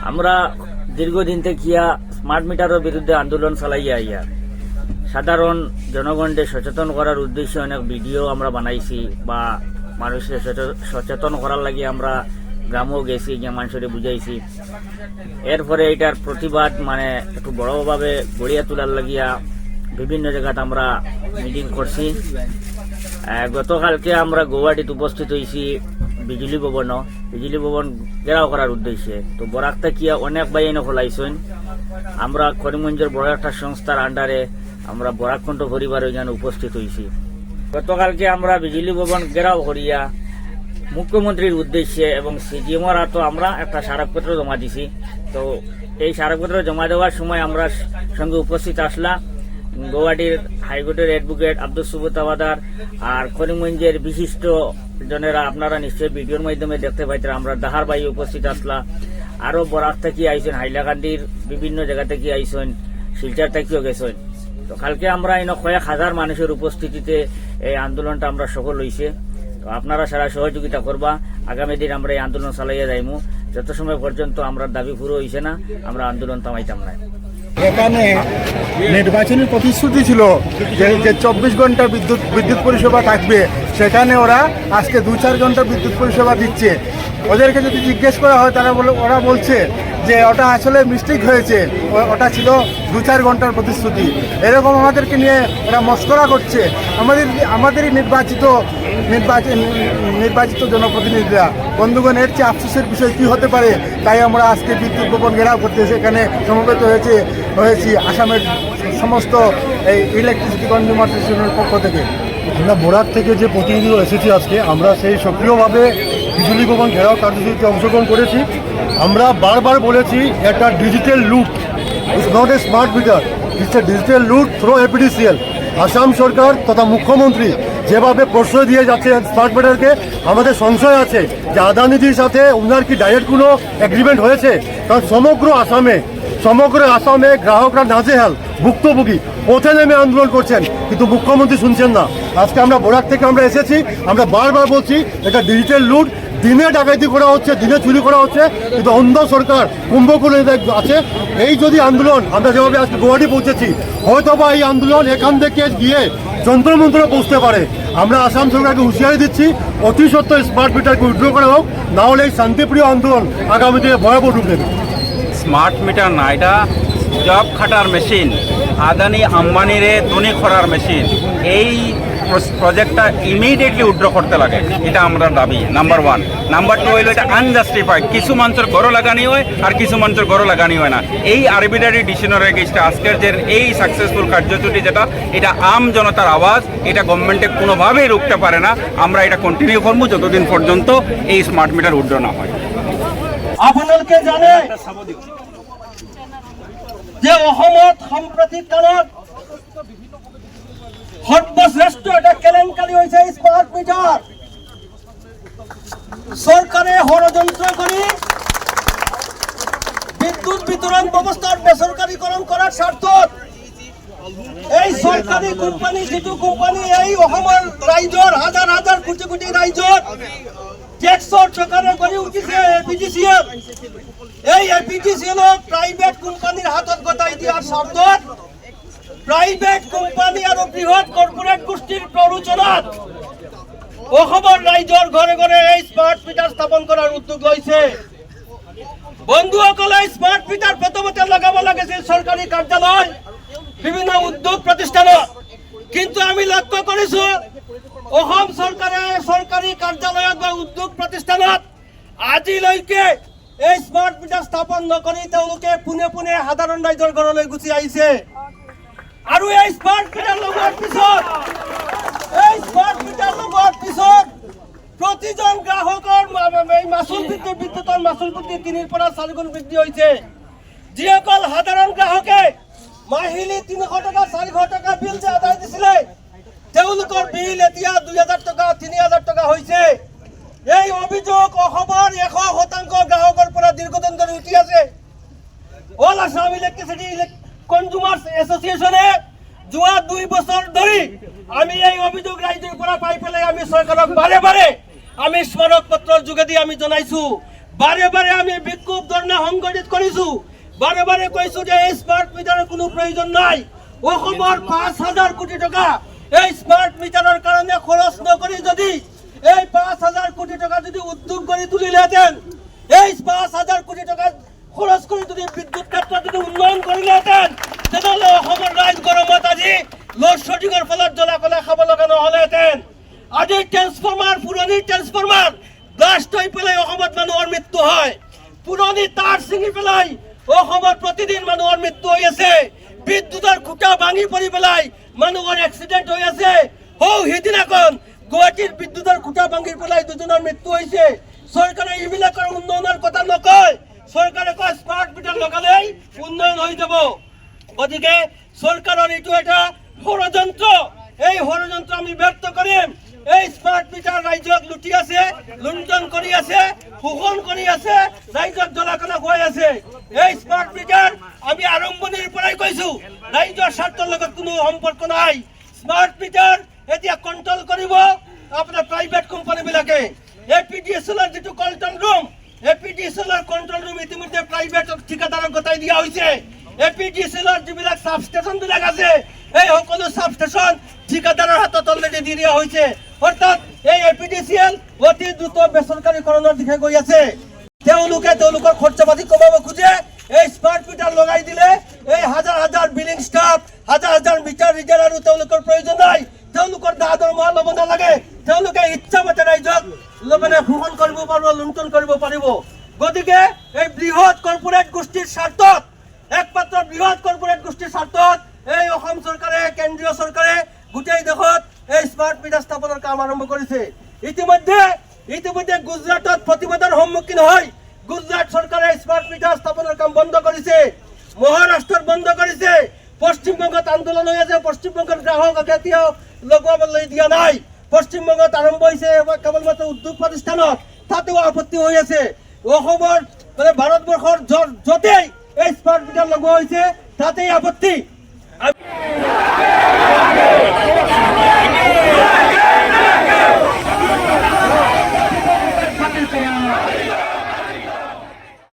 আমরা দীর্ঘদিন থেকে স্মার্ট মিটারের বিরুদ্ধে আন্দোলন চালাইয়া আইয়া সাধারণ জনগণকে সচেতন করার উদ্দেশ্যে অনেক ভিডিও আমরা বানাইছি বা মানুষকে সচেতন করার লাগি আমরা গ্রামও গেছি, গিয়ে মানুষকে বুঝাইছি। এরপরে এটার প্রতিবাদ মানে একটু বড়ভাবে গড়িয়া তোলার লাগিয়া বিভিন্ন জায়গাতে আমরা মিটিং করছি। গতকালকে আমরা গৌহাটিতে উপস্থিত হয়েছি বিজুলি ভবন ঘেরাও করার উদ্দেশ্যে। তো বরাকটা কিয়া অনেক ভাই এনে খোলাইছেন। আমরা করিমগঞ্জের বড় একটা সংস্থার আন্ডারে আমরা বরাকণ্ঠ পরিবার ওইখানে উপস্থিত হয়েছি। গতকালকে আমরা বিজুলি ভবন ঘেরাও করিয়া মুখ্যমন্ত্রীর উদ্দেশ্যে এবং সিজিএমর হাতে আমরা একটা স্মারকপত্র জমা দিছি। তো এই স্মারকপত্র জমা দেওয়ার সময় আমরা সঙ্গে উপস্থিত আসলাম গৌহাটির হাইকোর্টের অ্যাডভোকেট আব্দুল সুবুত তাওয়াদার আর করিমগঞ্জের বিশিষ্ট জনেরা, আপনারা নিশ্চয়ই ভিডিওর মাধ্যমে দেখতে পাইতেন। আমরা দাহার ভাই উপস্থিত আসলাম, আরো বরাক থেকে আইসেন, হাইলাকান্দির বিভিন্ন জায়গা থেকে আইসেন, শিলচর থেকেও গেছেন। তো কালকে আমরা কয়েক হাজার মানুষের উপস্থিতিতে এই আন্দোলনটা আমরা সফল হয়েছে। তো আপনারা সারা সহযোগিতা করবা। আগামী দিন আমরা এই আন্দোলন চালাইয়া যাইমু। যত সময় পর্যন্ত আমরা দাবি পুরো হয়েছে না, আমরা আন্দোলন থামাইতাম না। এখানে নির্বাচনী প্রতিশ্রুতি ছিল যে 24 ঘন্টা বিদ্যুৎ পরিষেবা থাকবে, সেখানে ওরা আজকে 2-4 ঘন্টা বিদ্যুৎ পরিষেবা দিচ্ছে। ওদেরকে যদি জিজ্ঞেস করা হয় ওরা বলছে যে ওটা আসলে মিস্টেক হয়েছে, ওটা ছিল 2-4 ঘন্টার প্রতিশ্রুতি। এরকম আমাদেরকে নিয়ে ওরা মস্করা করছে। আমাদেরই নির্বাচিত জনপ্রতিনিধিরা। বন্ধুগণ, এর চেয়ে আফসোসের বিষয় কি হতে পারে? তাই আমরা আজকে বিদ্যুৎ ভবন ঘেরাও করতে এখানে সমবেত হয়েছি আসামের সমস্ত এই ইলেকট্রিসিটি কনজিউমার অ্যাসোসিয়েশনের পক্ষ থেকে। আমরা বরাক থেকে যে প্রতিনিধিরা এসেছি আজকে, আমরা সেই সক্রিয়ভাবে বিজুলি ভবন ঘেরাও কার্যসূচিতে অংশগ্রহণ করেছি। আমরা বারবার বলেছি একটা ডিজিটাল লুট, it's not a smart meter, it's a digital লুট থ্রু এপিডিসিএল। আসাম সরকার তথা মুখ্যমন্ত্রী যেভাবে প্রশ্রয় দিয়ে যাচ্ছে স্মার্ট মিটারকে, আমাদের সংশয় আছে যে আদানিজির সাথে ওনার কি ডাইরেক্ট কোনো এগ্রিমেন্ট হয়েছে। কারণ সমগ্র আসামে গ্রাহকরা নাজেহাল, ভুক্তভোগী, পথে নেমে আন্দোলন করছেন, কিন্তু মুখ্যমন্ত্রী শুনছেন না। আজকে আমরা বরাক থেকে আমরা এসেছি, আমরা বারবার বলছি এটা ডিজিটাল লুট। দিনে ডাকাতি করা হচ্ছে, দিনে চুরি করা হচ্ছে, কিন্তু অন্ধ সরকার কুম্ভকোণে আছে। এই যদি আন্দোলন আমরা যেভাবে আজকে গৌহাটি পৌঁছেছি, হয়তোবা এই আন্দোলন এখান থেকে গিয়ে যন্ত্রমন্ত্রে পৌঁছতে পারে। আমরা আসাম সরকারকে হুঁশিয়ারি দিচ্ছি, অতি সত্ত্বর স্মার্ট মিটারকে উইথড্র করা হোক, না হলে এই শান্তিপ্রিয় আন্দোলন আগামী দিনে ভয়াবহ রূপ নেবে। স্মার্ট মিটার না, এটা জব খাটার মেশিন, আদানি আম্বানিরে ধনী করার মেশিন। এই প্রজেক্টটা ইমিডিয়েটলি উইথড্র করতে লাগে, এটা আমরা দাবি নাম্বার 1। নাম্বার 2 হইল এটা আনজাস্টিফাইড। কিছু মানুষের ঘরও লাগানি হয় আর কিছু মানুষের ঘরও লাগানি হয় না। এই আরবিটারি ডিসিশনের এগেইনস্টে আজকের যে এই সাকসেসফুল কার্যসূচি যেটা, এটা আম জনতার আওয়াজ, এটা গভর্নমেন্টে কোনোভাবেই রুখতে পারে না। আমরা এটা কন্টিনিউ করবো যতদিন পর্যন্ত এই স্মার্ট মিটার উইথড্র না হয়। আপোনালোকে জানে যে অসমত সাম্প্ৰতিক কালত সৰ্বশ্ৰেষ্ঠ এটা কেলেংকাৰী হৈছে স্মাৰ্ট মিটাৰ। চৰকাৰে ষড়যন্ত্ৰ কৰি বিদ্যুৎ বিতৰণ ব্যৱস্থাৰ বেচৰকাৰীকৰণ কৰাৰ স্বাৰ্থত এই চৰকাৰী কোম্পানী, যিটো কোম্পানী এই অসমৰ ৰাইজৰ হাজাৰ হাজাৰ কোটি কোটি ৰাইজৰ টেক্সৰ টকাৰে গঢ়ি উঠিছে এপিডিচিএল, এই এপিডিচিএলক প্ৰাইভেট কোম্পানীৰ হাতত গতাই দিয়াৰ স্বাৰ্থত প্ৰাইভেট কোম্পানী আৰু বৃহৎ কৰ্পোৰেট গোষ্ঠীৰ প্ৰৰোচনাত অসমৰ ৰাইজৰ ঘৰে ঘৰে এই স্মাৰ্ট মিটাৰ স্থাপন কৰাৰ উদ্যোগ লৈছে। বন্ধুসকলে, স্মাৰ্ট মিটাৰ প্ৰথমতে লগাব লাগিছিল চৰকাৰী কাৰ্যালয়, বিভিন্ন উদ্যোগ প্ৰতিষ্ঠানত, কিন্তু আমি লক্ষ্য কৰিছো অসম চৰকাৰে চৰকাৰী কাৰ্যালয়ত বা উদ্যোগ প্ৰতিষ্ঠানত আজিলৈকে এই স্মাৰ্ট মিটাৰ স্থাপন নকৰি তেওঁলোকে পোনে পোনে সাধাৰণ ৰাইজৰ ঘৰলৈ গুচি আহিছে। আৰু এই স্মাৰ্ট মিটাৰ লগোৱাৰ পিছত প্ৰতিজন গ্ৰাহকৰ বিদ্যুতৰ মাচুল বৃদ্ধি 3 পৰা 4 গুণ বৃদ্ধি হৈছে। যিসকল সাধাৰণ গ্ৰাহকে মাহিলী 300 টকা 400 টকা বিল যে আদায় দিছিলে, তেওঁলোকৰ বিল এতিয়া 2000 টকা 3000 টকা হৈছে। এই অভিযোগ অসমৰ 100% গ্ৰাহকৰ পৰা দীৰ্ঘদিন ধৰি উঠি আছে। অল আসাম ইলেক্ট্ৰিচিটি কনজিউমাৰ্ছ এছ'চিয়েশ্যনে যোৱা 2 বছৰ ধৰি আমি এই অভিযোগ ৰাইজৰ পৰা পাই পেলাই আমি চৰকাৰক বাৰে বাৰে আমি স্মাৰক পত্ৰৰ যোগেদি আমি জনাইছো। বাৰে বাৰে আমি বিক্ষোভ ধৰ্ণা সংগঠিত কৰিছো, বাৰে বাৰে কৈছো যে এই স্মাৰ্ট মিটাৰৰ কোনো প্ৰয়োজন নাই। অসমৰ 5,000 কোটি টকা এই স্মাৰ্ট মিটাৰৰ কাৰণে খৰচ নকৰি যদি এই 5,000 কোটি টকা যদি উদ্যোগ কৰি তুলিলেহেঁতেন, এই 5,000 কোটি টকা খৰচ কৰি যদি বিদ্যুৎ ক্ষেত্ৰত যদি উন্নয়ন কৰিলেহেঁতেন, তেনেহ'লে অসমৰ ৰাইজ গৰমত আজি লোড শ্বেডিঙৰ ফলত জ্বলা কলা খাব লগা নহ'লেহেঁতেন। আজি ট্ৰেন্সফৰ্মাৰ, পুৰণি ট্ৰেন্সফৰ্মাৰ ব্লাষ্ট হৈ পেলাই অসমত মানুহৰ মৃত্যু হয়। পুৰণি তাঁৰ ছিঙি পেলাই অসমত প্ৰতিদিন মানুহৰ মৃত্যু হৈ আছে। বিদ্যুতৰ খুঁটা ভাঙি পৰি পেলাই মানুহৰ এক্সিডেণ্ট হৈ আছে। সিদিনাখন গুৱাহাটীৰ বিদ্যুতৰ খুঁটা ভাঙি পেলাই 2জনৰ মৃত্যু হৈছে। চৰকাৰে এইবিলাকৰ উন্নয়নৰ কথা নকয়, চৰকাৰে কয় স্মাৰ্ট মিটাৰ লগালেই উন্নয়ন হৈ যাব। গতিকে চৰকাৰৰ এইটো এটা ষড়যন্ত্ৰ, এই ষড়যন্ত্ৰ আমি ব্যৰ্থ কৰিম। এই স্মাৰ্ট মিটাৰ ৰাইজক লুটি আছে, লুণ্ঠন কৰি আছে, শোষণ কৰি আছে, ৰাইজক জ্বলাকলা খুৱাই আছে। এই স্মাৰ্ট মিটাৰ আমি আৰম্ভণিৰ পৰাই কৈছো ৰাইজৰ স্বাৰ্থৰ লগত কোনো সম্পৰ্ক নাই। স্মাৰ্ট মিটাৰ এতিয়া কণ্ট্ৰল কৰিব আপোনাৰ প্ৰাইভেট কোম্পানীবিলাকে। APDCLৰ যিটো কণ্ট্ৰল ৰুম, APDCLৰ কণ্ট্ৰল ৰুম ইতিমধ্যে প্ৰাইভেট ঠিকাদাৰক গতাই দিয়া হৈছে। APDCLৰ যিবিলাক চাব ষ্টেচনবিলাক আছে, এই সকলো চাব ষ্টেচন ঠিকাদাৰৰ হাতত অলৰেডি দি দিয়া হৈছে। অৰ্থাৎ এই APDCL অতি দ্ৰুত বেচৰকাৰীকৰণৰ দিশে গৈ আছে। তেওঁলোকে তেওঁলোকৰ খৰচা পাতি কমাব খোজে। এই স্মাৰ্ট মিটাৰ লগাই দিলে এই হাজাৰ হাজাৰ বিলিং ষ্টাফ, হাজাৰ হাজাৰ মিটাৰ ৰিডাৰ আৰু তেওঁলোকৰ প্ৰয়োজন নাই। তেওঁলোকৰ দা দৰমহা ল'ব নালাগে। তেওঁলোকে ইচ্ছামতে ৰাইজক শোষণ কৰিব পাৰিব, লুণ্ঠন কৰিব পাৰিব। গতিকে এই বৃহৎ কৰ্পৰেট গোষ্ঠীৰ স্বাৰ্থত, একমাত্ৰ বৃহৎ কৰ্পৰেট গোষ্ঠীৰ স্বাৰ্থত এই অসম চৰকাৰে, কেন্দ্ৰীয় চৰকাৰে গোটেই দেশত এই স্মাৰ্ট মিটাৰ স্থাপনৰ কাম আৰম্ভ কৰিছে। ইতিমধ্যে গুজৰাটত প্ৰতিবাদৰ সন্মুখীন হয় গুজৰাট চৰকাৰে স্মাৰ্ট মিটাৰ স্থাপনৰ কাম বন্ধ কৰিছে। মহাৰাষ্ট্ৰত বন্ধ কৰিছে। পশ্চিমবংগত আন্দোলন হৈ আছে। পশ্চিমবংগৰ গ্ৰাহকক এতিয়াও লগাবলৈ দিয়া নাই। পশ্চিমবংগত আৰম্ভ হৈছে কেৱল মাত্ৰ উদ্যোগ প্ৰতিষ্ঠানত, তাতেও আপত্তি হৈ আছে। অসমৰ ভাৰতবৰ্ষৰ য'তেই এই স্মাৰ্ট মিটাৰ লগোৱা হৈছে তাতেই আপত্তি।